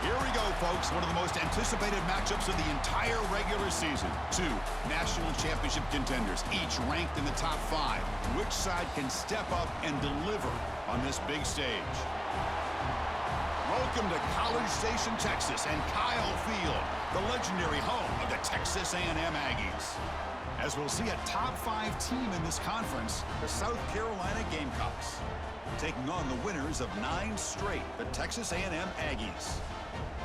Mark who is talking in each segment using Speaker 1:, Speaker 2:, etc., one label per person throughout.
Speaker 1: Here we go, folks. One of the most anticipated matchups of the entire regular season. Two national championship contenders, each ranked in the top 5. Which side can step up and deliver on this big stage? Welcome to College Station, Texas, and Kyle Field, the legendary home of the Texas A&M Aggies. As we'll see a top 5 team in this conference, the South Carolina Gamecocks, taking on the winners of 9 straight, the Texas A&M Aggies.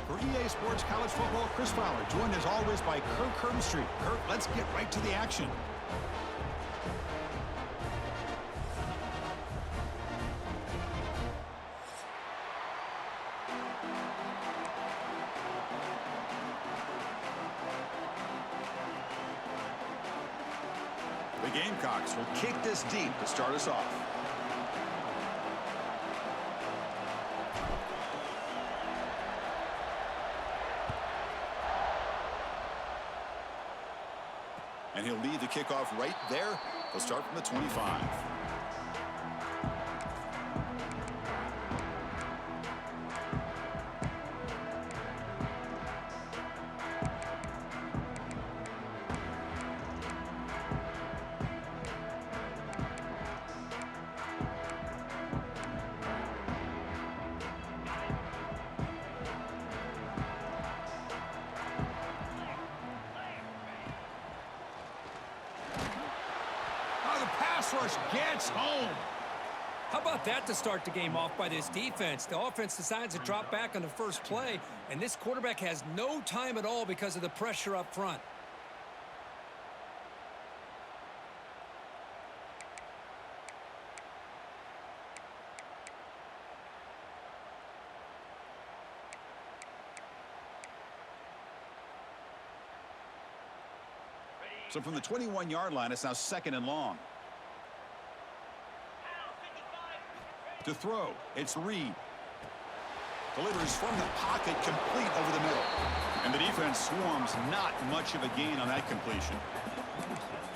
Speaker 1: For EA Sports College Football, Chris Fowler, joined as always by Kirk Herbstreit. Kirk, let's get right to the action. The Gamecocks will kick this deep to start us off. And he'll lead the kickoff right there. They'll start from the 25. Rush gets home.
Speaker 2: How about that to start the game off by this defense? The offense decides to drop back on the first play, and this quarterback has no time at all because of the pressure up front.
Speaker 1: So from the 21-yard line, it's now 2nd and long. To throw, it's Reed. Delivers from the pocket, complete over the middle. And the defense swarms, not much of a gain on that completion.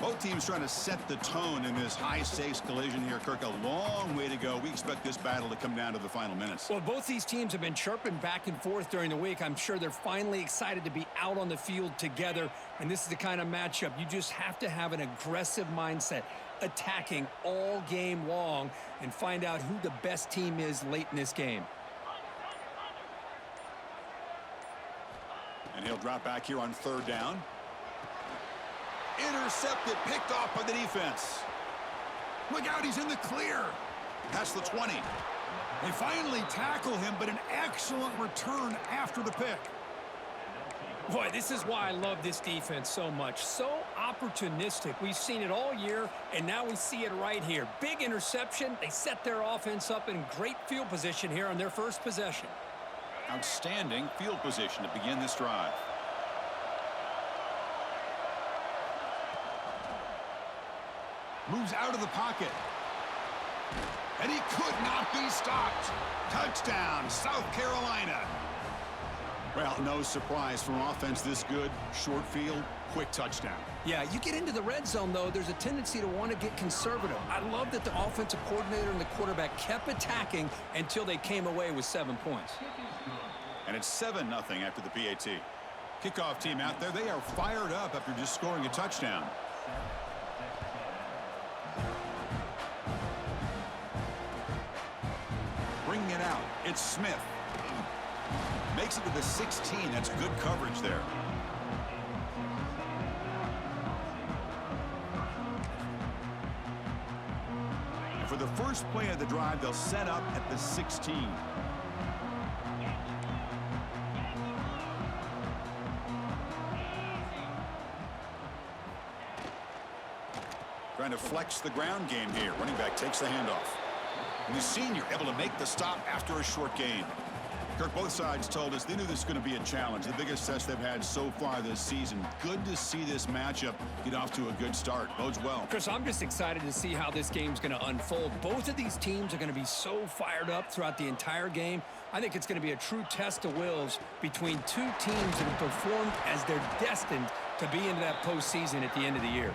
Speaker 1: Both teams trying to set the tone in this high-stakes collision here. Kirk, a long way to go. We expect this battle to come down to the final minutes.
Speaker 2: Well, both these teams have been chirping back and forth during the week. I'm sure they're finally excited to be out on the field together. And this is the kind of matchup you just have to have an aggressive mindset, attacking all game long, and find out who the best team is late in this game.
Speaker 1: And he'll drop back here on 3rd down. Intercepted, picked off by the defense. Look out, he's in the clear. That's the 20. They finally tackle him, but an excellent return after the pick.
Speaker 2: Boy, this is why I love this defense so much. So opportunistic. We've seen it all year, and now we see it right here. Big interception. They set their offense up in great field position here on their first possession.
Speaker 1: Outstanding field position to begin this drive. Moves out of the pocket. And he could not be stopped. Touchdown, South Carolina. Well, no surprise from offense this good. Short field, quick touchdown.
Speaker 2: Yeah, you get into the red zone, though, there's a tendency to want to get conservative. I love that the offensive coordinator and the quarterback kept attacking until they came away with 7 points.
Speaker 1: And it's 7-0 after the PAT. Kickoff team out there, they are fired up after just scoring a touchdown. Bringing it out, it's Smith. Makes it to the 16. That's good coverage there. And for the first play of the drive, they'll set up at the 16. Trying to flex the ground game here. Running back takes the handoff. And the senior able to make the stop after a short gain. Kirk, both sides told us they knew this was going to be a challenge. The biggest test they've had so far this season. Good to see this matchup get off to a good start. Bodes well.
Speaker 2: Chris, I'm just excited to see how this game's going to unfold. Both of these teams are going to be so fired up throughout the entire game. I think it's going to be a true test of wills between two teams that have performed as they're destined to be into that postseason at the end of the year.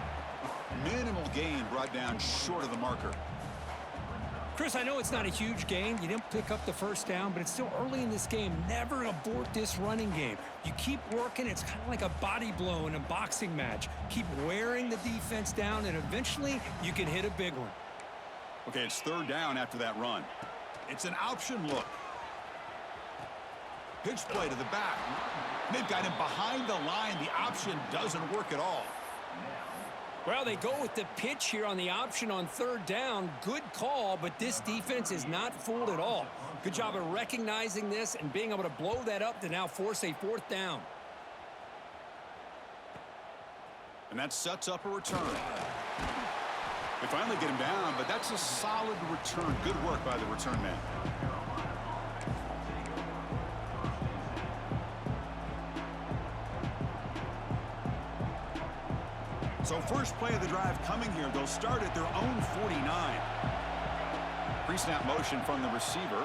Speaker 1: Minimal gain brought down short of the marker.
Speaker 2: Chris, I know it's not a huge gain. You didn't pick up the first down, but it's still early in this game. Never abort this running game. You keep working. It's kind of like a body blow in a boxing match. Keep wearing the defense down, and eventually you can hit a big one.
Speaker 1: Okay, it's third down after that run. It's an option look. Pitch play to the back. They've got him behind the line. The option doesn't work at all.
Speaker 2: Well, they go with the pitch here on the option on third down. Good call, but this defense is not fooled at all. Good job of recognizing this and being able to blow that up to now force a fourth down.
Speaker 1: And that sets up a return. They finally get him down, but that's a solid return. Good work by the return man. So first play of the drive coming here. They'll start at their own 49. Pre-snap motion from the receiver.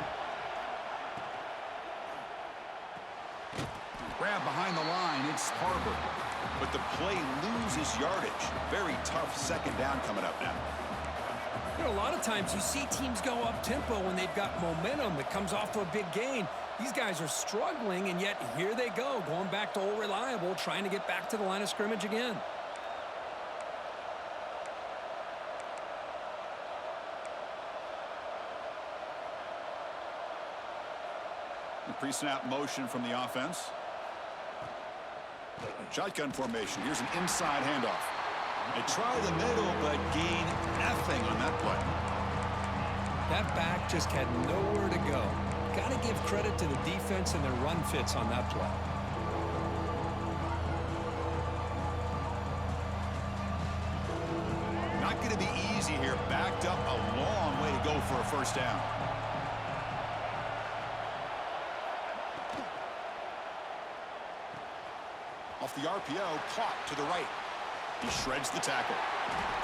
Speaker 1: Grab behind the line. It's Harbor. But the play loses yardage. Very tough second down coming up now.
Speaker 2: You know, a lot of times you see teams go up-tempo when they've got momentum that comes off to a big gain. These guys are struggling, and yet here they go, going back to old reliable, trying to get back to the line of scrimmage again.
Speaker 1: Pre-snap motion from the offense. Shotgun formation. Here's an inside handoff. They try the middle, but gain nothing on that play.
Speaker 2: That back just had nowhere to go. Got to give credit to the defense and their run fits on that play.
Speaker 1: Not going to be easy here. Backed up a long way to go for a first down. Off the RPO, caught to the right. He shreds the tackle.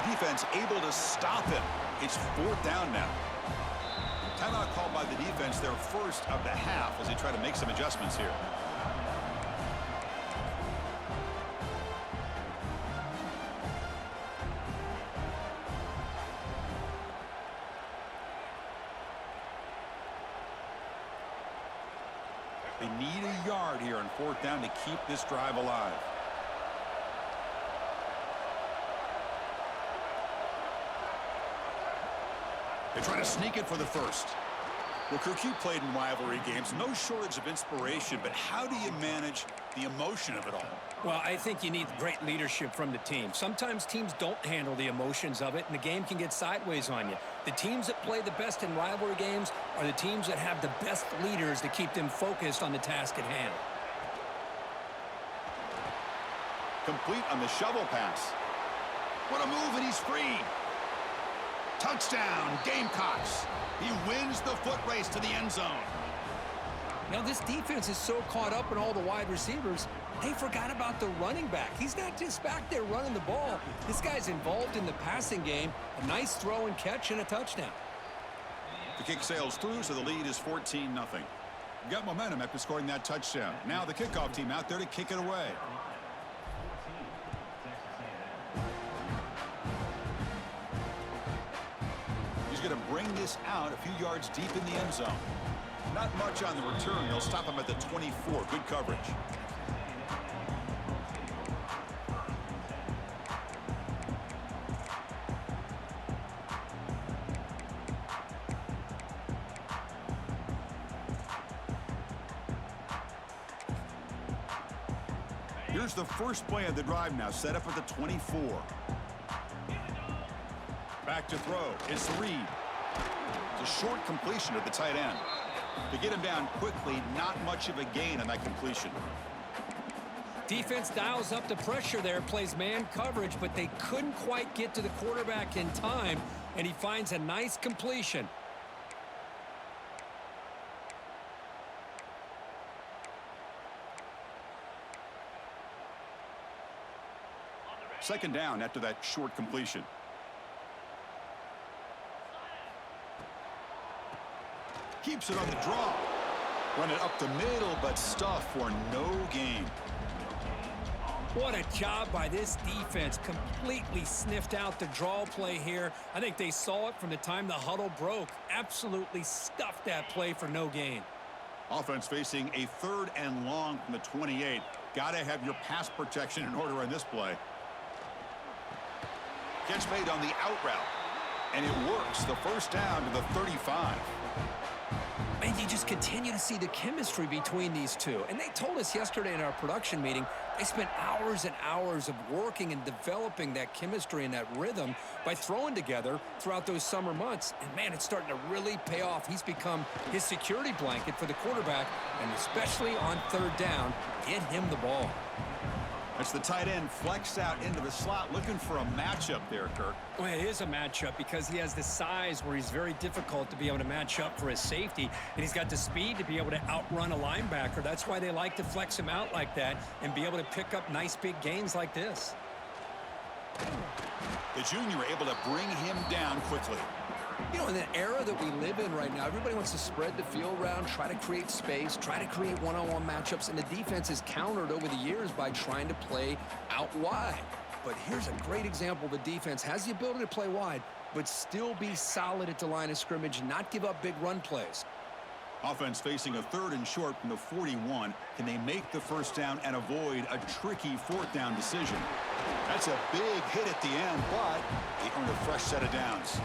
Speaker 1: Defense able to stop him. It's fourth down now. Timeout called by the defense, their first of the half, as they try to make some adjustments here. They need a yard here on fourth down to keep this drive alive. They try to sneak it for the first. Well, Kirk, you played in rivalry games. No shortage of inspiration, but how do you manage the emotion of it all?
Speaker 2: Well, I think you need great leadership from the team. Sometimes teams don't handle the emotions of it, and the game can get sideways on you. The teams that play the best in rivalry games are the teams that have the best leaders to keep them focused on the task at hand.
Speaker 1: Complete on the shovel pass. What a move, and he's free. Touchdown, Gamecocks. He wins the foot race to the end zone.
Speaker 2: Now, this defense is so caught up in all the wide receivers, they forgot about the running back. He's not just back there running the ball. This guy's involved in the passing game. A nice throw and catch and a touchdown.
Speaker 1: The kick sails through, so the lead is 14-0. Got momentum after scoring that touchdown. Now the kickoff team out there to kick it away. He's going to bring this out a few yards deep in the end zone. Not much on the return. They'll stop him at the 24. Good coverage. Here's the first play of the drive now, set up at the 24. Back to throw. It's Reed. It's a short completion at the tight end. To get him down quickly, not much of a gain on that completion.
Speaker 2: Defense dials up the pressure there, plays man coverage, but they couldn't quite get to the quarterback in time, and he finds a nice completion.
Speaker 1: Second down after that short completion. Keeps it on the draw. Run it up the middle, but stuff for no gain.
Speaker 2: What a job by this defense. Completely sniffed out the draw play here. I think they saw it from the time the huddle broke. Absolutely stuffed that play for no gain.
Speaker 1: Offense facing a 3rd and long from the 28. Got to have your pass protection in order on this play. Catch made on the out route. And it works. The first down to the 35.
Speaker 2: And you just continue to see the chemistry between these two. And they told us yesterday in our production meeting, they spent hours and hours of working and developing that chemistry and that rhythm by throwing together throughout those summer months. And, man, it's starting to really pay off. He's become his security blanket for the quarterback, and especially on 3rd down, get him the ball.
Speaker 1: That's the tight end flexed out into the slot, looking for a matchup there, Kirk.
Speaker 2: Well, it is a matchup because he has the size where he's very difficult to be able to match up for his safety, and he's got the speed to be able to outrun a linebacker. That's why they like to flex him out like that and be able to pick up nice big gains like this.
Speaker 1: The junior able to bring him down quickly.
Speaker 2: You know, in the era that we live in right now, everybody wants to spread the field around, try to create space, try to create one-on-one matchups, and the defense is countered over the years by trying to play out wide. But here's a great example. The defense has the ability to play wide, but still be solid at the line of scrimmage, not give up big run plays.
Speaker 1: Offense facing a 3rd and short from the 41. Can they make the first down and avoid a tricky 4th down decision? That's a big hit at the end, but they earn a fresh set of downs.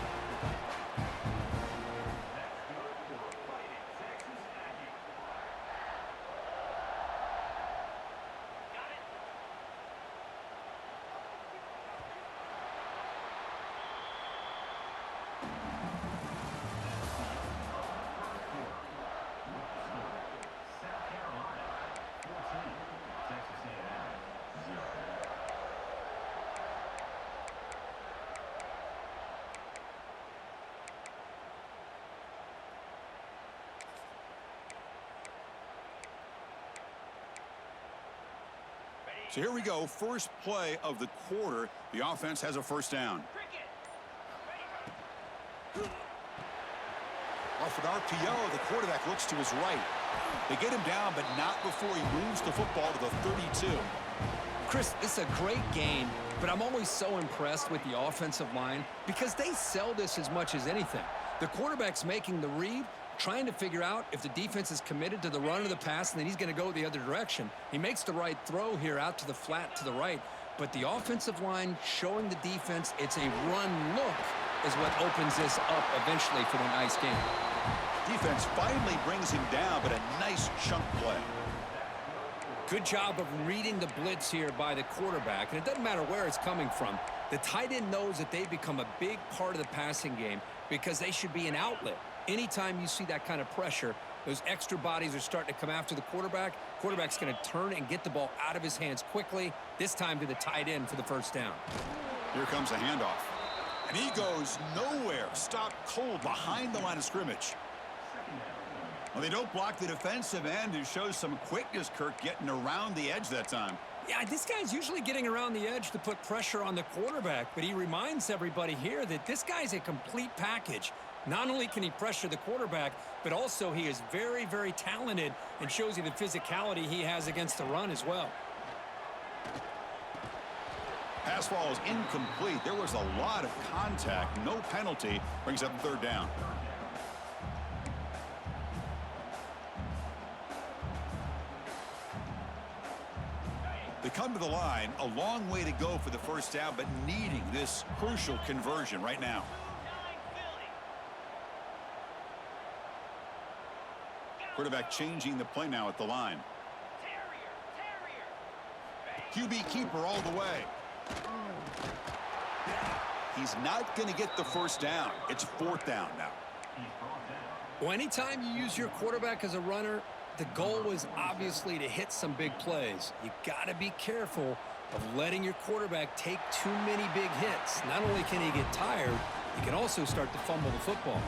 Speaker 1: So here we go, first play of the quarter. The offense has a first down. Off an RPO, the quarterback looks to his right. They get him down, but not before he moves the football to the 32.
Speaker 2: Chris, it's a great game, but I'm always so impressed with the offensive line because they sell this as much as anything. The quarterback's making the read, trying to figure out if the defense is committed to the run or the pass, and then he's going to go the other direction. He makes the right throw here out to the flat to the right, but the offensive line showing the defense it's a run look is what opens this up eventually for the nice game.
Speaker 1: Defense finally brings him down, but a nice chunk play.
Speaker 2: Good job of reading the blitz here by the quarterback, and it doesn't matter where it's coming from. The tight end knows that they become a big part of the passing game because they should be an outlet. Anytime you see that kind of pressure, those extra bodies are starting to come after the quarterback. Quarterback's going to turn and get the ball out of his hands quickly, this time to the tight end for the first down.
Speaker 1: Here comes a handoff. And he goes nowhere. Stopped cold behind the line of scrimmage. Well, they don't block the defensive end, who shows some quickness, Kirk, getting around the edge that time.
Speaker 2: Yeah, this guy's usually getting around the edge to put pressure on the quarterback, but he reminds everybody here that this guy's a complete package. Not only can he pressure the quarterback, but also he is very, very talented and shows you the physicality he has against the run as well.
Speaker 1: Pass ball is incomplete. There was a lot of contact. No penalty. Brings up third down. They come to the line. A long way to go for the first down, but needing this crucial conversion right now. Quarterback changing the play now at the line. QB keeper all the way. He's not going to get the first down. It's fourth down now.
Speaker 2: Well, anytime you use your quarterback as a runner, the goal was obviously to hit some big plays. You got to be careful of letting your quarterback take too many big hits. Not only can he get tired, he can also start to fumble the football.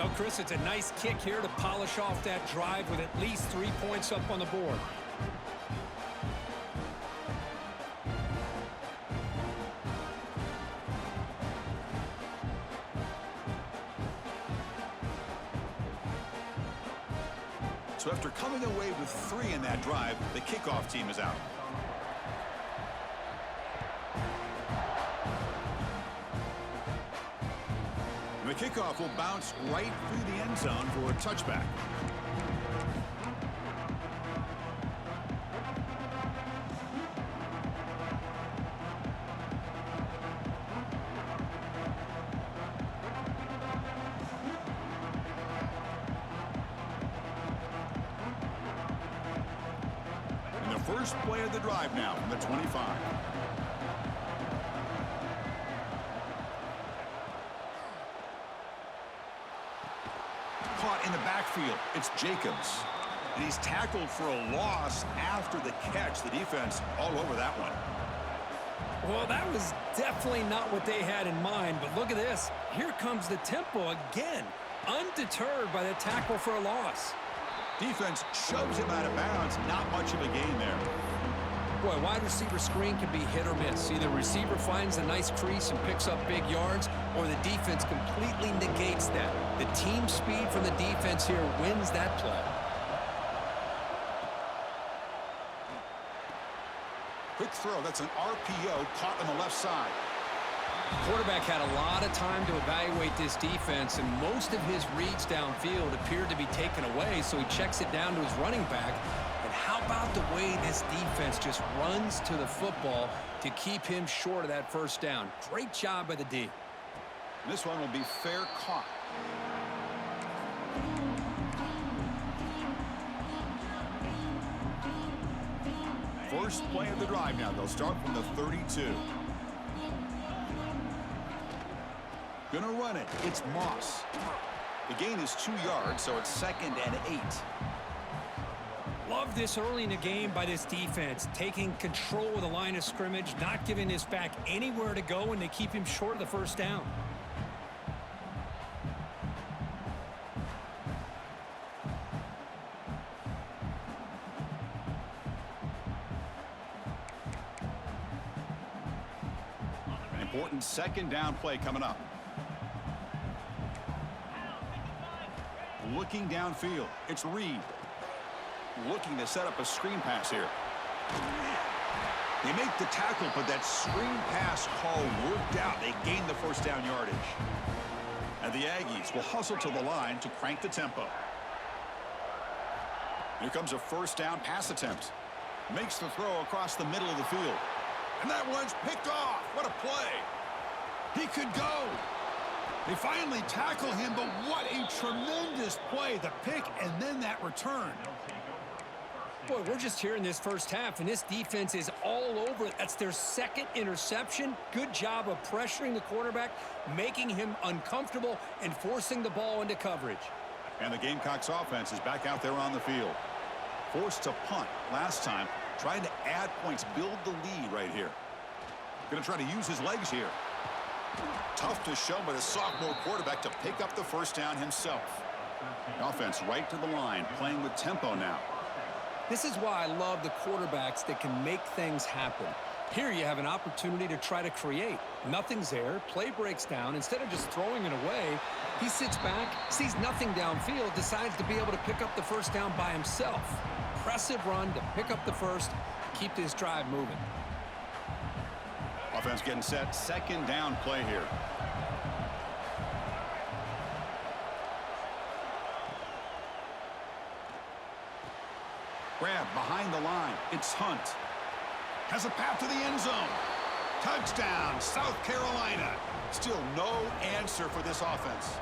Speaker 2: Oh, Chris, it's a nice kick here to polish off that drive with at least 3 points up on the board.
Speaker 1: So after coming away with 3 in that drive, the kickoff team is out. kickoff will bounce right through the end zone for a touchback. And the first play of the drive now from the 25. Caught in the backfield. It's Jacobs. And he's tackled for a loss after the catch. The defense all over that one.
Speaker 2: Well, that was definitely not what they had in mind, but look at this. Here comes the tempo again, undeterred by the tackle for a loss.
Speaker 1: Defense shoves him out of bounds. Not much of a gain there.
Speaker 2: Boy, wide receiver screen can be hit or miss. Either receiver finds a nice crease and picks up big yards, or the defense completely negates that. The team speed from the defense here wins that play.
Speaker 1: Quick throw. That's an RPO caught on the left side.
Speaker 2: The quarterback had a lot of time to evaluate this defense, and most of his reads downfield appeared to be taken away, so he checks it down to his running back. And how about the way this defense just runs to the football to keep him short of that first down? Great job by the D.
Speaker 1: This one will be fair caught. First play of the drive now. They'll start from the 32. Gonna run it. It's Moss. The gain is 2 yards, so it's 2nd and 8.
Speaker 2: Love this early in the game by this defense, taking control of the line of scrimmage, not giving this back anywhere to go, and they keep him short of the first down.
Speaker 1: An important 2nd down play coming up. Looking downfield. It's Reed. Looking to set up a screen pass here. They make the tackle, but that screen pass call worked out. They gained the first down yardage. And the Aggies will hustle to the line to crank the tempo. Here comes a first down pass attempt. Makes the throw across the middle of the field. And that one's picked off. What a play. He could go. They finally tackle him, but what a tremendous play. The pick and then that return.
Speaker 2: Boy, we're just here in this first half, and this defense is all over it. That's their 2nd interception. Good job of pressuring the quarterback, making him uncomfortable, and forcing the ball into coverage.
Speaker 1: And the Gamecocks offense is back out there on the field. Forced to punt last time, trying to add points, build the lead right here. Going to try to use his legs here. Tough to show by the sophomore quarterback to pick up the first down himself. The offense right to the line, playing with tempo now.
Speaker 2: This is why I love the quarterbacks that can make things happen. Here you have an opportunity to try to create. Nothing's there. Play breaks down. Instead of just throwing it away, he sits back, sees nothing downfield, decides to be able to pick up the first down by himself. Impressive run to pick up the first, keep this drive moving.
Speaker 1: Offense getting set. 2nd down play here. Grab behind the line. It's Hunt. Has a path to the end zone. Touchdown, South Carolina. Still no answer for this offense.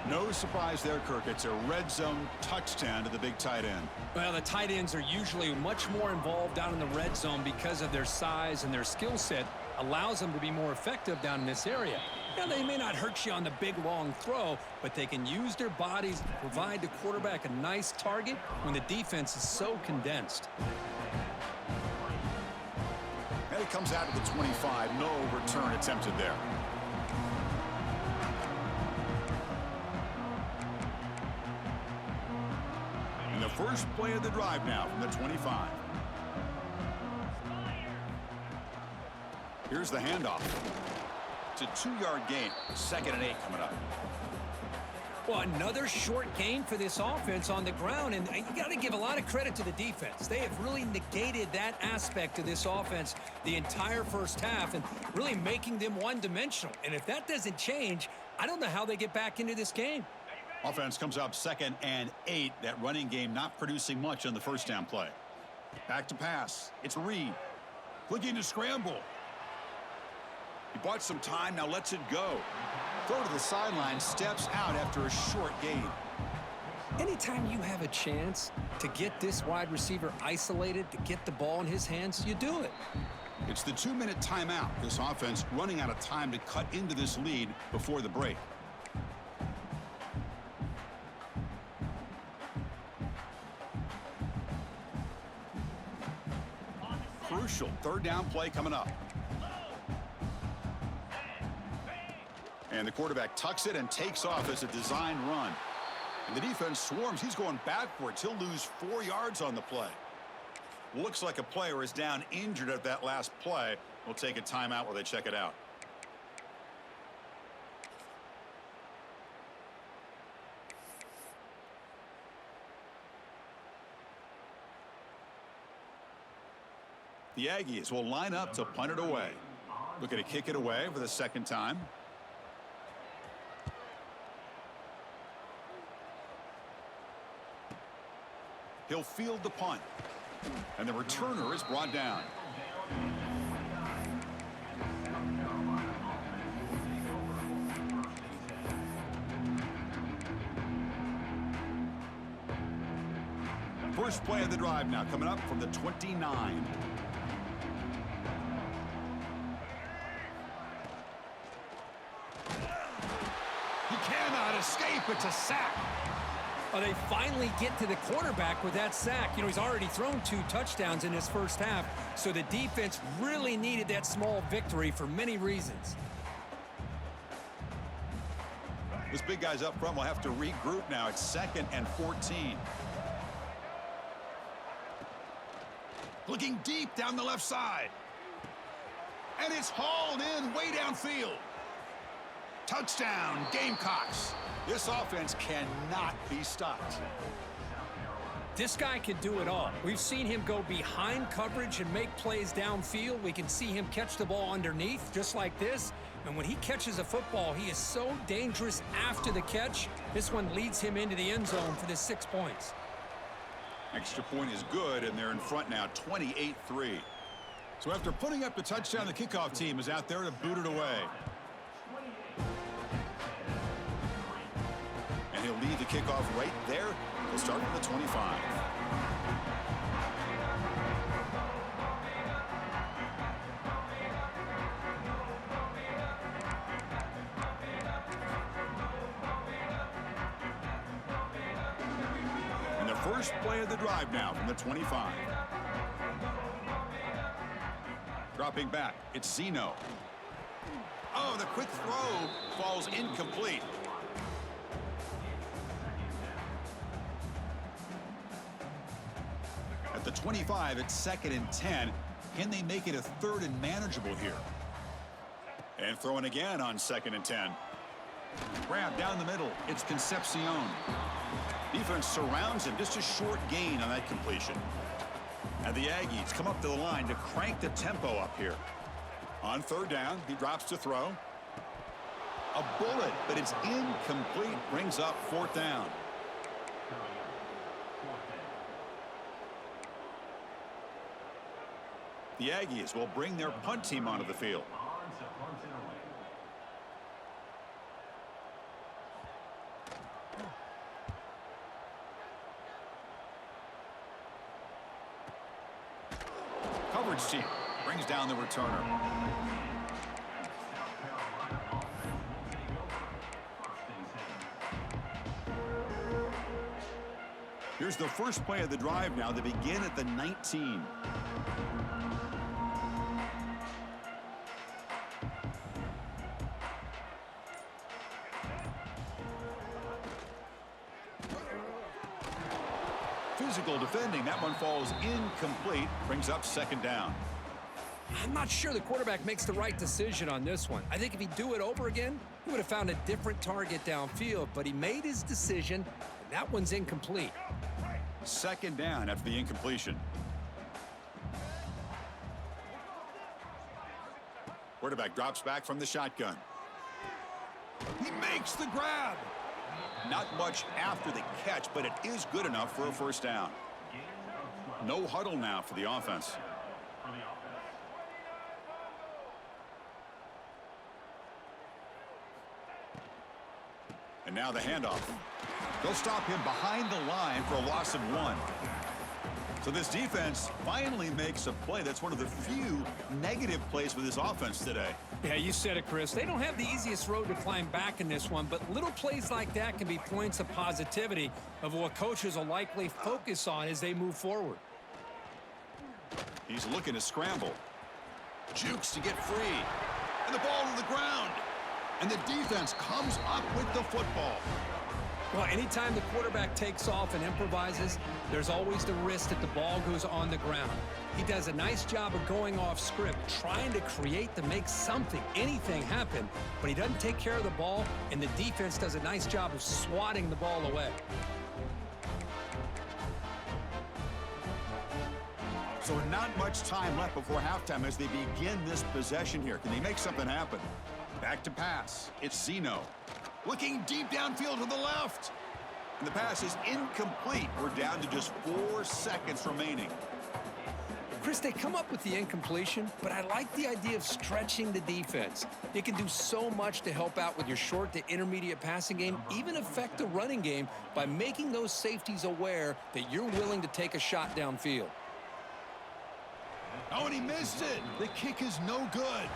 Speaker 1: No surprise there, Kirk. It's a red zone touchdown to the big tight end.
Speaker 2: Well, the tight ends are usually much more involved down in the red zone because of their size, and their skill set allows them to be more effective down in this area. Now, they may not hurt you on the big, long throw, but they can use their bodies to provide the quarterback a nice target when the defense is so condensed.
Speaker 1: And it comes out to the 25. No return attempted there. And the first play of the drive now from the 25. Here's the handoff. It's a 2-yard gain. 2nd and 8 coming up.
Speaker 2: Well, another short gain for this offense on the ground, and you got to give a lot of credit to the defense. They have really negated that aspect of this offense the entire first half and really making them one-dimensional. And if that doesn't change, I don't know how they get back into this game.
Speaker 1: Offense comes up 2nd and 8. That running game not producing much on the first down play. Back to pass. It's Reed. Looking to scramble. He bought some time, now lets it go. Throw to the sideline, steps out after a short gain.
Speaker 2: Anytime you have a chance to get this wide receiver isolated, to get the ball in his hands, you do it.
Speaker 1: It's the 2-minute timeout. This offense running out of time to cut into this lead before the break. Crucial 3rd down play coming up. And the quarterback tucks it and takes off as a design run. And the defense swarms. He's going backwards. He'll lose 4 yards on the play. Looks like a player is down injured at that last play. We'll take a timeout while they check it out. The Aggies will line up to punt it away. Looking to kick it away for the 2nd time. He'll field the punt. And the returner is brought down. First play of the drive now coming up from the 29. He cannot escape. It's a sack.
Speaker 2: Oh, they finally get to the quarterback with that sack. You know, he's already thrown 2 touchdowns in his first half, so the defense really needed that small victory for many reasons.
Speaker 1: This big guy's up front will have to regroup now. It's 2nd and 14. Looking deep down the left side. And it's hauled in way downfield. Touchdown, Gamecocks. This offense cannot be stopped.
Speaker 2: This guy can do it all. We've seen him go behind coverage and make plays downfield. We can see him catch the ball underneath, just like this. And when he catches a football, he is so dangerous after the catch. This one leads him into the end zone for the 6 points.
Speaker 1: Extra point is good, and they're in front now, 28-3. So after putting up the touchdown, the kickoff team is out there to boot it away. And he'll lead the kickoff right there. He'll start from the 25. And the first play of the drive now from the 25. Dropping back, it's Zeno. Oh, the quick throw falls incomplete. At the 25, it's 2nd and 10. Can they make it a 3rd and manageable here? And throwing again on 2nd and 10. Grab down the middle. It's Concepcion. Defense surrounds him. Just a short gain on that completion. And the Aggies come up to the line to crank the tempo up here. On 3rd down, he drops to throw. A bullet, but it's incomplete. Brings up 4th down. The Aggies will bring their punt team onto the field. Coverage team brings down the returner. Here's the first play of the drive now. They begin at the 19. Physical defending. That one falls incomplete. Brings up 2nd down.
Speaker 2: I'm not sure the quarterback makes the right decision on this one. I think if he'd do it over again, he would have found a different target downfield, but he made his decision, and that one's incomplete.
Speaker 1: 2nd down after the incompletion. Quarterback drops back from the shotgun. He makes the grab. Not much after the catch, but it is good enough for a first down. No huddle now for the offense. And now the handoff. They'll stop him behind the line for a loss of 1. So this defense finally makes a play. That's one of the few negative plays for this offense today.
Speaker 2: Yeah, you said it, Chris. They don't have the easiest road to climb back in this one, but little plays like that can be points of positivity of what coaches will likely focus on as they move forward.
Speaker 1: He's looking to scramble. Jukes to get free. And the ball to the ground. And the defense comes up with the football.
Speaker 2: Well, anytime the quarterback takes off and improvises, there's always the risk that the ball goes on the ground. He does a nice job of going off script, trying to create to make something, anything happen, but he doesn't take care of the ball, and the defense does a nice job of swatting the ball away.
Speaker 1: So not much time left before halftime as they begin this possession here. Can they make something happen? Back to pass. It's Zeno. Looking deep downfield to the left. And the pass is incomplete. We're down to just 4 seconds remaining.
Speaker 2: Chris, they come up with the incompletion, but I like the idea of stretching the defense. It can do so much to help out with your short to intermediate passing game, even affect the running game by making those safeties aware that you're willing to take a shot downfield.
Speaker 1: Oh, and he missed it. The kick is no good.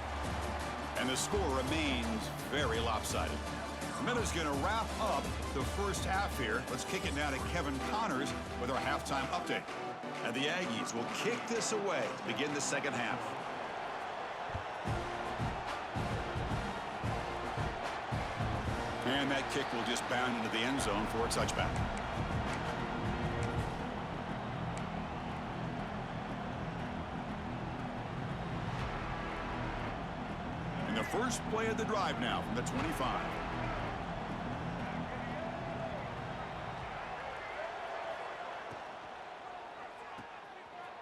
Speaker 1: And the score remains very lopsided. Miller's going to wrap up the first half here. Let's kick it now to Kevin Connors with our halftime update. And the Aggies will kick this away to begin the second half. And that kick will just bound into the end zone for a touchback. And the first play of the drive now from the 25.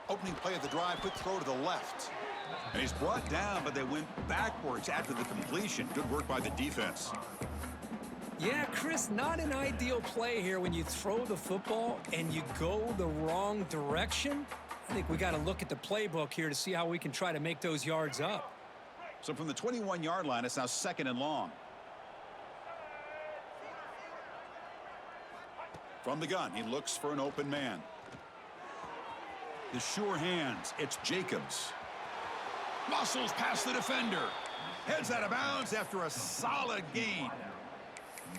Speaker 1: Opening play of the drive, quick throw to the left. And he's brought down, but they went backwards after the completion. Good work by the defense.
Speaker 2: Yeah, Chris, not an ideal play here when you throw the football and you go the wrong direction. I think we got to look at the playbook here to see how we can try to make those yards up.
Speaker 1: So from the 21-yard line, it's now 2nd and long. From the gun, he looks for an open man. The sure hands, it's Jacobs. Muscles past the defender. Heads out of bounds after a solid gain.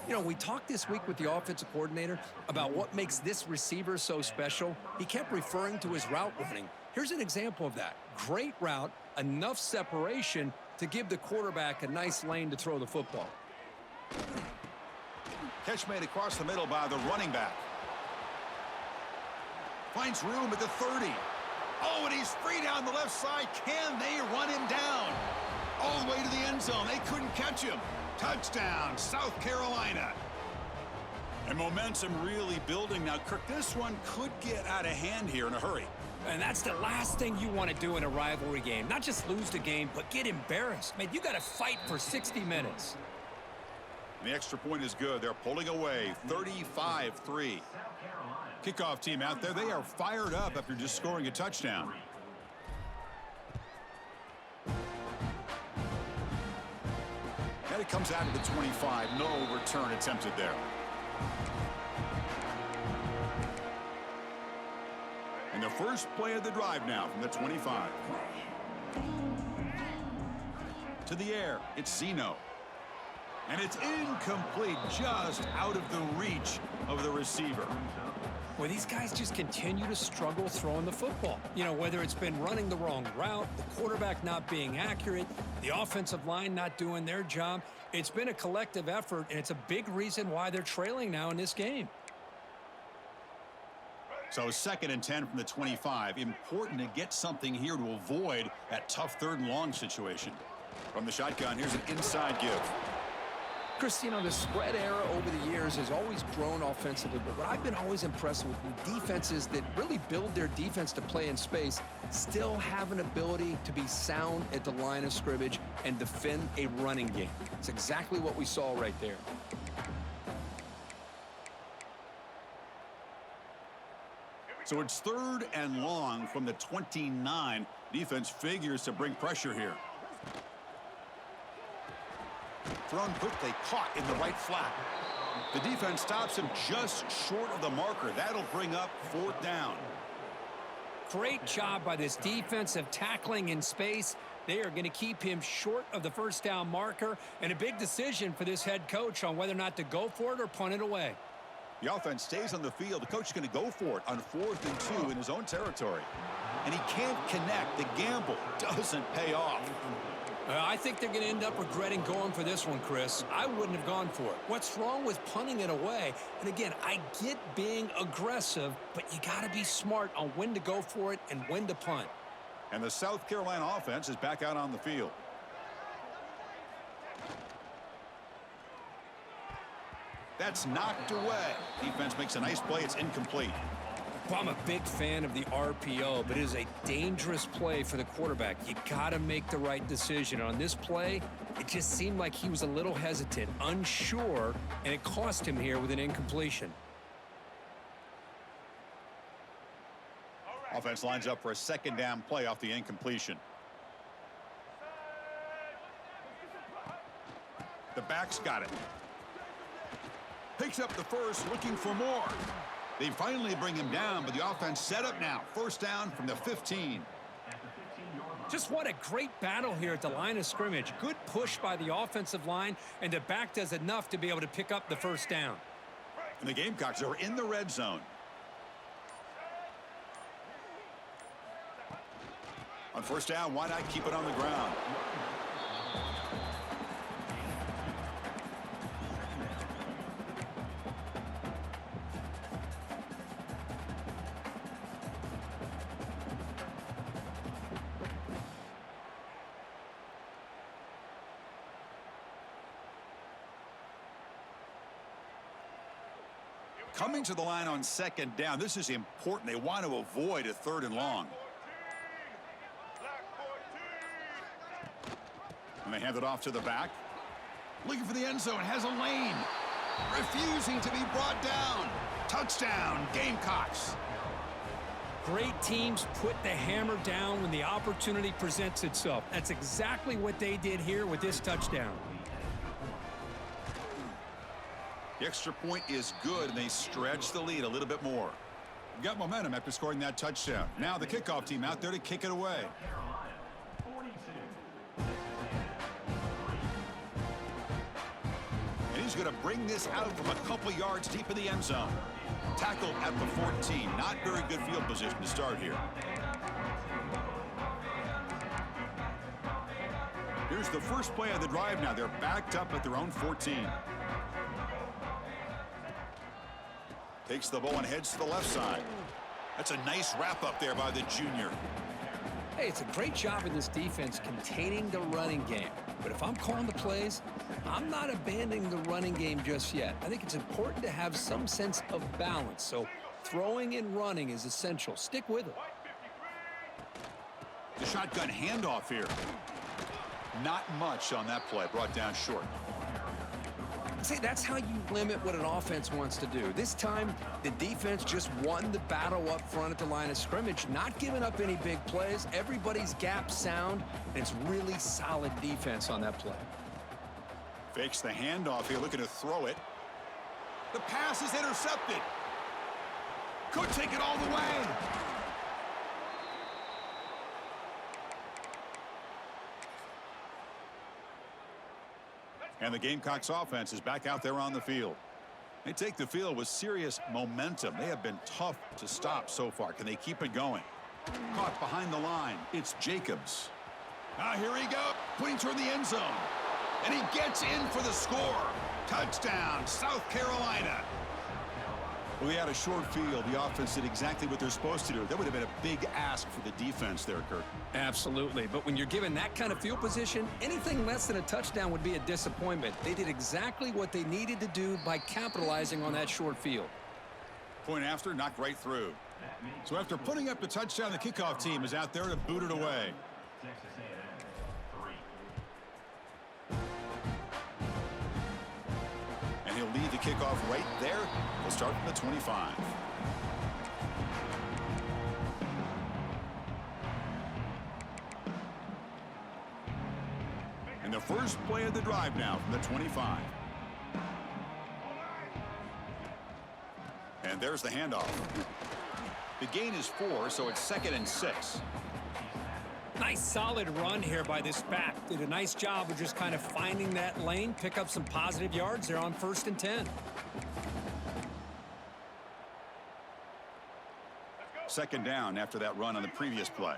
Speaker 2: You know, we talked this week with the offensive coordinator about what makes this receiver so special. He kept referring to his route running. Here's an example of that. Great route, enough separation to give the quarterback a nice lane to throw the football.
Speaker 1: Catch made across the middle by the running back. Finds room at the 30. Oh, and he's free down the left side. Can they run him down? All the way to the end zone. They couldn't catch him. Touchdown, South Carolina. And momentum really building. Now, Kirk, this one could get out of hand here in a hurry.
Speaker 2: And that's the last thing you want to do in a rivalry game. Not just lose the game, but get embarrassed. Man, you got to fight for 60 minutes.
Speaker 1: And the extra point is good. They're pulling away 35-3. Kickoff team out there, they are fired up after just scoring a touchdown. And it comes out of the 25. No return attempted there. And the first play of the drive now from the 25. To the air, it's Zeno. And it's incomplete, just out of the reach of the receiver.
Speaker 2: Well, these guys just continue to struggle throwing the football. You know, whether it's been running the wrong route, the quarterback not being accurate, the offensive line not doing their job. It's been a collective effort, and it's a big reason why they're trailing now in this game.
Speaker 1: So 2nd and 10 from the 25. Important to get something here to avoid that tough 3rd and long situation. From the shotgun, here's an inside give.
Speaker 2: Christine, the spread era over the years has always grown offensively, but what I've been always impressed with defenses that really build their defense to play in space still have an ability to be sound at the line of scrimmage and defend a running game. It's exactly what we saw right there.
Speaker 1: So it's 3rd and long from the 29. Defense figures to bring pressure here. Thrown quickly, caught in the right flat. The defense stops him just short of the marker. That'll bring up 4th down.
Speaker 2: Great job by this defensive tackling in space. They are going to keep him short of the 1st down marker, and a big decision for this head coach on whether or not to go for it or punt it away.
Speaker 1: The offense stays on the field. The coach is going to go for it on 4th and 2 in his own territory. And he can't connect. The gamble doesn't pay off.
Speaker 2: I think they're going to end up regretting going for this one, Chris. I wouldn't have gone for it. What's wrong with punting it away? And again, I get being aggressive, but you got to be smart on when to go for it and when to punt.
Speaker 1: And the South Carolina offense is back out on the field. That's knocked away. Defense makes a nice play. It's incomplete.
Speaker 2: Well, I'm a big fan of the RPO, but it is a dangerous play for the quarterback. You got to make the right decision. On this play, it just seemed like he was a little hesitant, unsure, and it cost him here with an incompletion.
Speaker 1: Offense lines up for a 2nd down play off the incompletion. The back's got it. Picks up the first, looking for more. They finally bring him down, but the offense set up now. 1st down from the 15.
Speaker 2: Just what a great battle here at the line of scrimmage. Good push by the offensive line, and the back does enough to be able to pick up the 1st down.
Speaker 1: And the Gamecocks are in the red zone. On 1st down, why not keep it on the ground? Coming to the line on 2nd down. This is important. They want to avoid a 3rd and long. And they hand it off to the back. Looking for the end zone. Has a lane. Refusing to be brought down. Touchdown, Gamecocks.
Speaker 2: Great teams put the hammer down when the opportunity presents itself. That's exactly what they did here with this touchdown.
Speaker 1: The extra point is good, and they stretch the lead a little bit more. Got momentum after scoring that touchdown. Now the kickoff team out there to kick it away. And he's going to bring this out from a couple yards deep in the end zone. Tackled at the 14. Not very good field position to start here. Here's the first play of the drive now. They're backed up at their own 14. Takes the ball and heads to the left side. That's a nice wrap up there by the junior.
Speaker 2: Hey, it's a great job in this defense containing the running game. But if I'm calling the plays, I'm not abandoning the running game just yet. I think it's important to have some sense of balance. So throwing and running is essential. Stick with it.
Speaker 1: The shotgun handoff here. Not much on that play. Brought down short.
Speaker 2: See, that's how you limit what an offense wants to do. This time, the defense just won the battle up front at the line of scrimmage, not giving up any big plays. Everybody's gap sound, and it's really solid defense on that play.
Speaker 1: Fakes the handoff here, looking to throw it. The pass is intercepted. Could take it all the way. And the Gamecocks offense is back out there on the field. They take the field with serious momentum. They have been tough to stop so far. Can they keep it going? Caught behind the line. It's Jacobs. Here he goes, putting toward the end zone. And he gets in for the score. Touchdown, South Carolina. Well, they had a short field. The offense did exactly what they're supposed to do. That would have been a big ask for the defense there, Kirk.
Speaker 2: Absolutely. But when you're given that kind of field position, anything less than a touchdown would be a disappointment. They did exactly what they needed to do by capitalizing on that short field.
Speaker 1: Point after, knocked right through. So after putting up the touchdown, the kickoff team is out there to boot it away. And he'll lead the kickoff right there. We'll start from the 25. And the first play of the drive now from the 25. And there's the handoff. The gain is 4, so it's 2nd and 6.
Speaker 2: Nice solid run here by this back. Did a nice job of just kind of finding that lane, pick up some positive yards there on 1st and 10.
Speaker 1: 2nd down after that run on the previous play.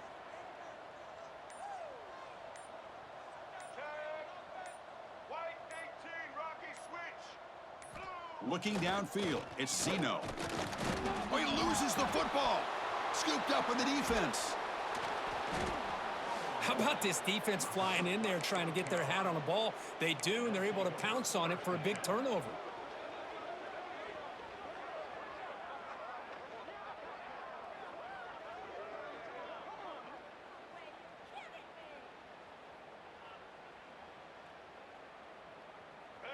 Speaker 1: Looking downfield, it's Sino. Oh, he loses the football. Scooped up in the defense.
Speaker 2: How about this defense flying in there trying to get their hat on the ball? They do, and they're able to pounce on it for a big turnover.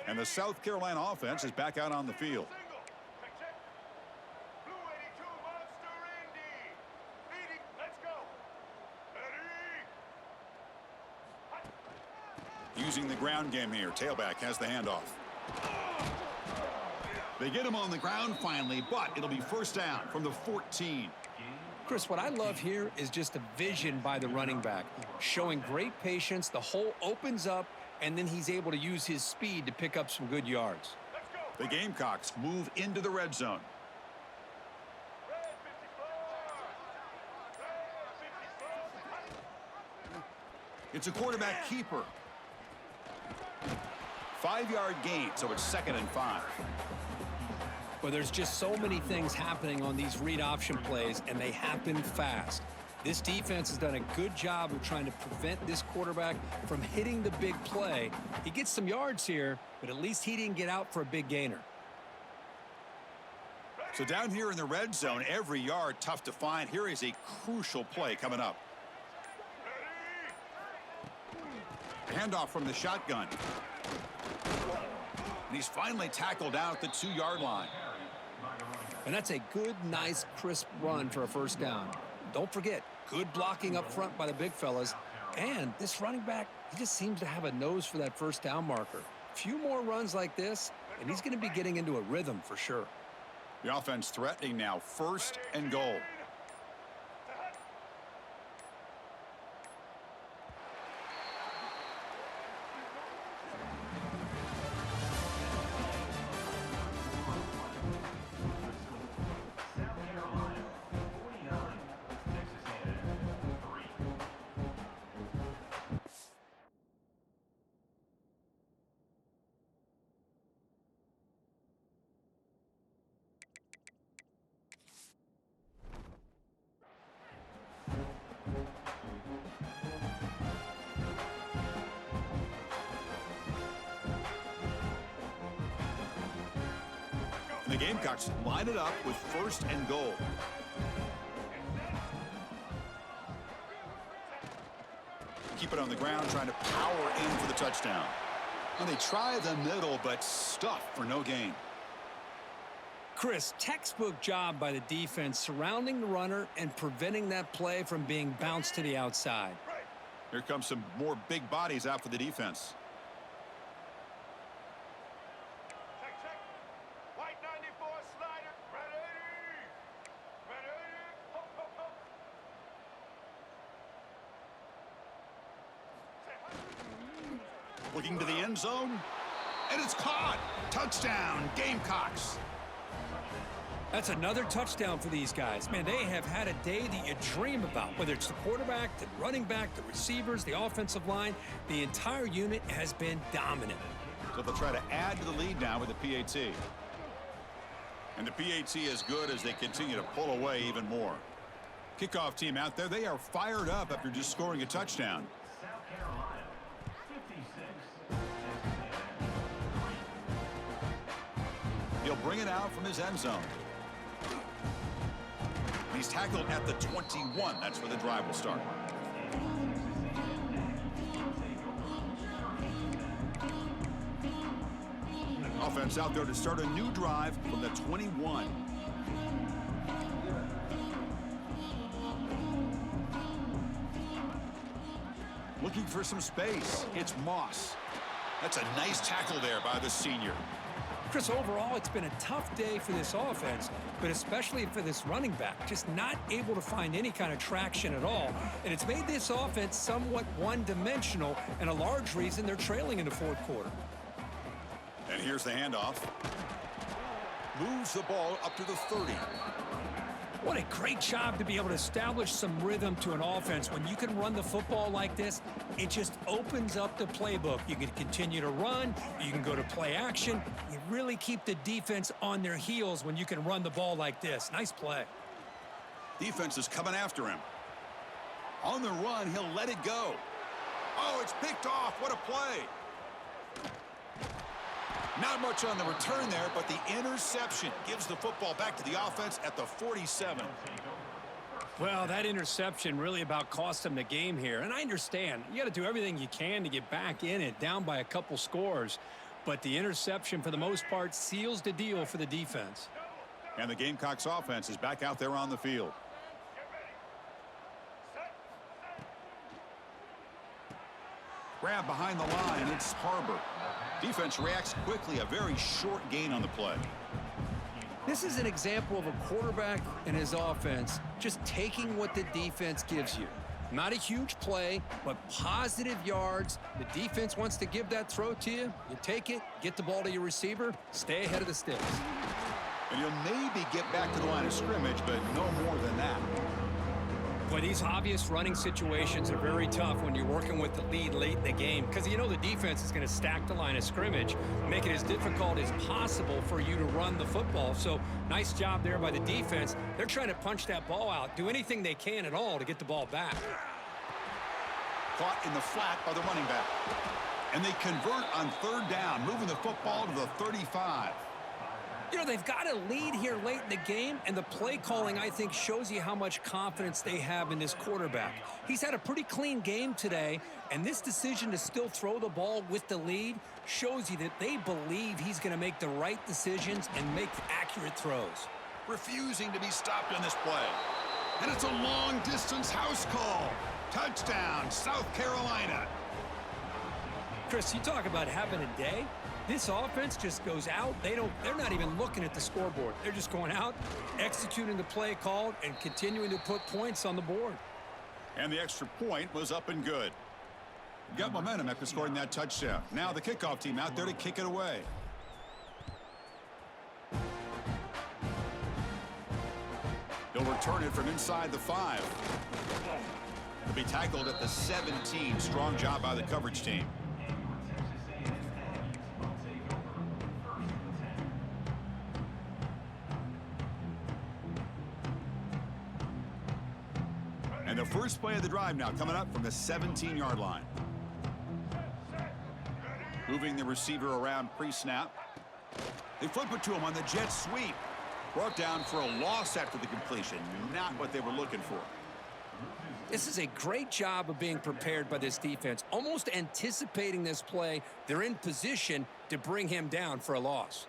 Speaker 1: And the South Carolina offense is back out on the field. Using the ground game here. Tailback has the handoff. They get him on the ground finally, but it'll be 1st down from the 14.
Speaker 2: Chris, what I love here is just the vision by the running back. Showing great patience, the hole opens up, and then he's able to use his speed to pick up some good yards.
Speaker 1: The Gamecocks move into the red zone. It's a quarterback keeper. 5-yard gain, so it's 2nd and 5.
Speaker 2: Well, there's just so many things happening on these read option plays, and they happen fast. This defense has done a good job of trying to prevent this quarterback from hitting the big play. He gets some yards here, but at least he didn't get out for a big gainer.
Speaker 1: So down here in the red zone, every yard tough to find. Here is a crucial play coming up. Handoff from the shotgun. And he's finally tackled out at the 2-yard line.
Speaker 2: And that's a good, nice, crisp run for a 1st down. Don't forget, good blocking up front by the big fellas. And this running back, he just seems to have a nose for that 1st down marker. A few more runs like this, and he's going to be getting into a rhythm for sure.
Speaker 1: The offense threatening now, 1st and goal. The Gamecocks line it up with 1st and goal. Keep it on the ground, trying to power in for the touchdown. And they try the middle, but stuff for no gain.
Speaker 2: Chris, textbook job by the defense surrounding the runner and preventing that play from being bounced to the outside.
Speaker 1: Here comes some more big bodies out for the defense. Looking to the end zone, and it's caught. Touchdown, Gamecocks.
Speaker 2: That's another touchdown for these guys. Man, they have had a day that you dream about, whether it's the quarterback, the running back, the receivers, the offensive line. The entire unit has been dominant.
Speaker 1: So they'll try to add to the lead now with the PAT. And the PAT is good as they continue to pull away even more. Kickoff team out there, they are fired up after just scoring a touchdown. He'll bring it out from his end zone. He's tackled at the 21. That's where the drive will start. Offense out there to start a new drive from the 21. Looking for some space. It's Moss. That's a nice tackle there by the senior.
Speaker 2: Chris, overall, it's been a tough day for this offense, but especially for this running back, just not able to find any kind of traction at all. And it's made this offense somewhat one-dimensional, and a large reason they're trailing in the fourth quarter.
Speaker 1: And here's the handoff. Moves the ball up to the 30.
Speaker 2: What a great job to be able to establish some rhythm to an offense. When you can run the football like this, it just opens up the playbook. You can continue to run. You can go to play action. You really keep the defense on their heels when you can run the ball like this. Nice play.
Speaker 1: Defense is coming after him. On the run, he'll let it go. Oh, it's picked off. What a play. Not much on the return there, but the interception gives the football back to the offense at the 47.
Speaker 2: Well, that interception really about cost them the game here. And I understand. You got to do everything you can to get back in it, down by a couple scores. But the interception, for the most part, seals the deal for the defense.
Speaker 1: And the Gamecocks offense is back out there on the field. Grab behind the line. It's Harbor. Defense reacts quickly. A very short gain on the play.
Speaker 2: This is an example of a quarterback and his offense just taking what the defense gives you. Not a huge play, but positive yards. The defense wants to give that throw to you. You take it, get the ball to your receiver, stay ahead of the sticks.
Speaker 1: And you'll maybe get back to the line of scrimmage, but no more than that.
Speaker 2: Boy, these obvious running situations are very tough when you're working with the lead late in the game because you know the defense is going to stack the line of scrimmage, make it as difficult as possible for you to run the football. So nice job there by the defense. They're trying to punch that ball out, do anything they can at all to get the ball back.
Speaker 1: Caught in the flat by the running back. And they convert on third down, moving the football to the 35.
Speaker 2: You know, they've got a lead here late in the game, and the play calling, I think, shows you how much confidence they have in this quarterback. He's had a pretty clean game today, and this decision to still throw the ball with the lead shows you that they believe he's going to make the right decisions and make accurate throws.
Speaker 1: Refusing to be stopped on this play. And it's a long-distance house call. Touchdown, South Carolina.
Speaker 2: Chris, you talk about having a day. This offense just goes out. They're not even looking at the scoreboard. They're just going out, executing the play called, and continuing to put points on the board.
Speaker 1: And the extra point was up and good. Got momentum after scoring that touchdown. Now the kickoff team out there to kick it away. He'll return it from inside the 5. He'll be tackled at the 17. Strong job by the coverage team. And the first play of the drive now coming up from the 17-yard line. Moving the receiver around pre-snap. They flip it to him on the jet sweep. Brought down for a loss after the completion. Not what they were looking for.
Speaker 2: This is a great job of being prepared by this defense. Almost anticipating this play, they're in position to bring him down for a loss.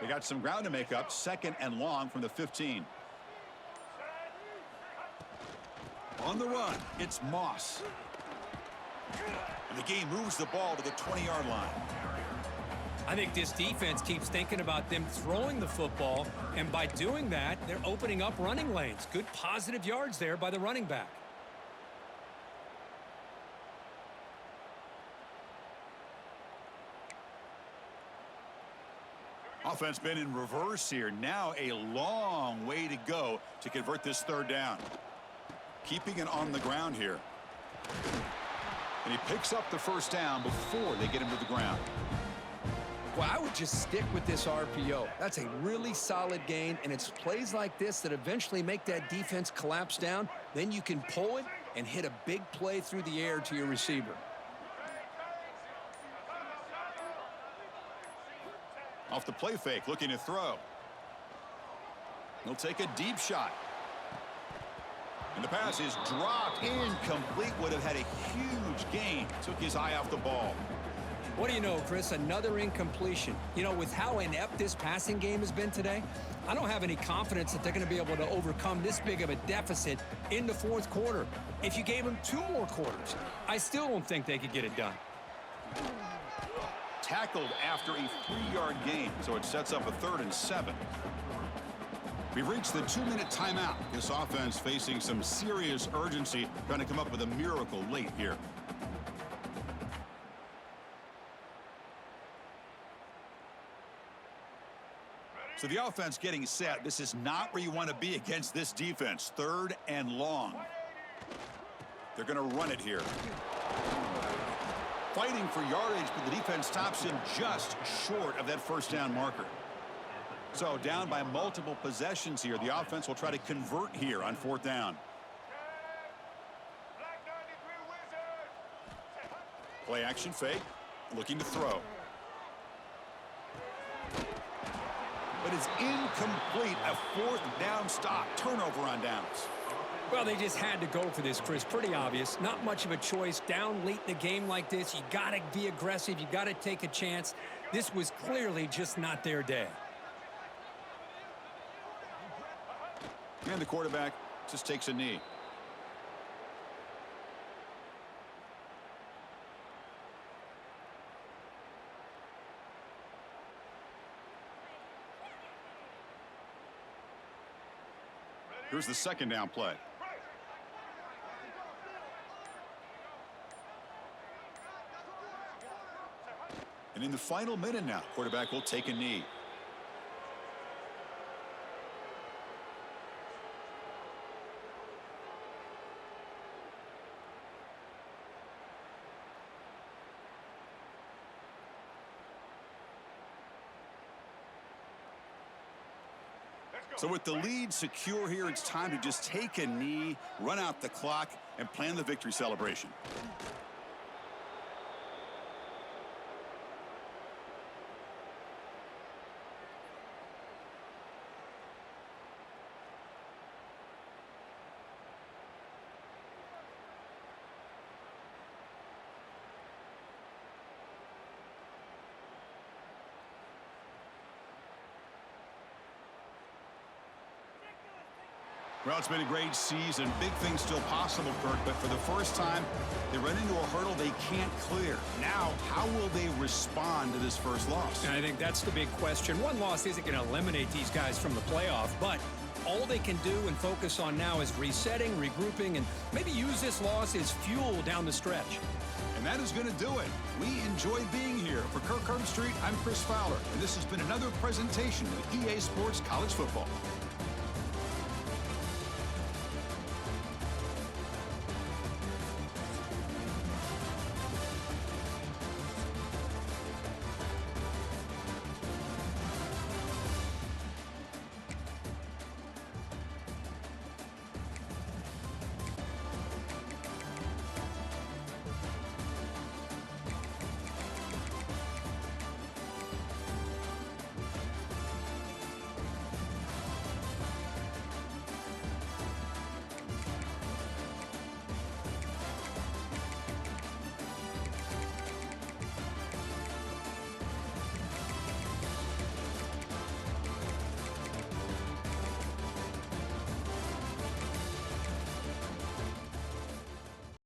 Speaker 1: They got some ground to make up. Second and long from the 15. On the run, it's Moss. And the game moves the ball to the 20-yard line.
Speaker 2: I think this defense keeps thinking about them throwing the football, and by doing that, they're opening up running lanes. Good positive yards there by the running back.
Speaker 1: Offense been in reverse here. Now a long way to go to convert this third down. Keeping it on the ground here. And he picks up the first down before they get him to the ground.
Speaker 2: Well, I would just stick with this RPO. That's a really solid gain, and it's plays like this that eventually make that defense collapse down. Then you can pull it and hit a big play through the air to your receiver.
Speaker 1: Off the play fake, looking to throw. He'll take a deep shot. And the pass is dropped. Incomplete. Would have had a huge gain. Took his eye off the ball.
Speaker 2: What do you know, Chris? Another incompletion. You know, with how inept this passing game has been today, I don't have any confidence that they're going to be able to overcome this big of a deficit in the fourth quarter. If you gave them 2 more quarters, I still don't think they could get it done.
Speaker 1: Tackled after a 3-yard gain, so it sets up a 3rd and 7. We've reached the 2-minute timeout. This offense facing some serious urgency, trying to come up with a miracle late here. So the offense getting set. This is not where you want to be against this defense. 3rd and long. They're going to run it here. Fighting for yardage, but the defense stops him just short of that first down marker. So down by multiple possessions here. The offense will try to convert here on 4th down. Play action fake. Looking to throw. But it's incomplete. A 4th down stop. Turnover on downs.
Speaker 2: Well, they just had to go for this, Chris. Pretty obvious. Not much of a choice. Down late in the game like this, you got to be aggressive. You got to take a chance. This was clearly just not their day.
Speaker 1: And the quarterback just takes a knee. Here's the 2nd down play. And in the final minute now, quarterback will take a knee. So with the lead secure here, it's time to just take a knee, run out the clock, and plan the victory celebration. Well, it's been a great season. Big things still possible, Kirk, but for the first time, they run into a hurdle they can't clear. Now, how will they respond to this first loss?
Speaker 2: And I think that's the big question. One loss isn't going to eliminate these guys from the playoff, but all they can do and focus on now is resetting, regrouping, and maybe use this loss as fuel down the stretch.
Speaker 1: And that is going to do it. We enjoyed being here. For Kirk Herbstreit, I'm Chris Fowler, and this has been another presentation of EA Sports College Football.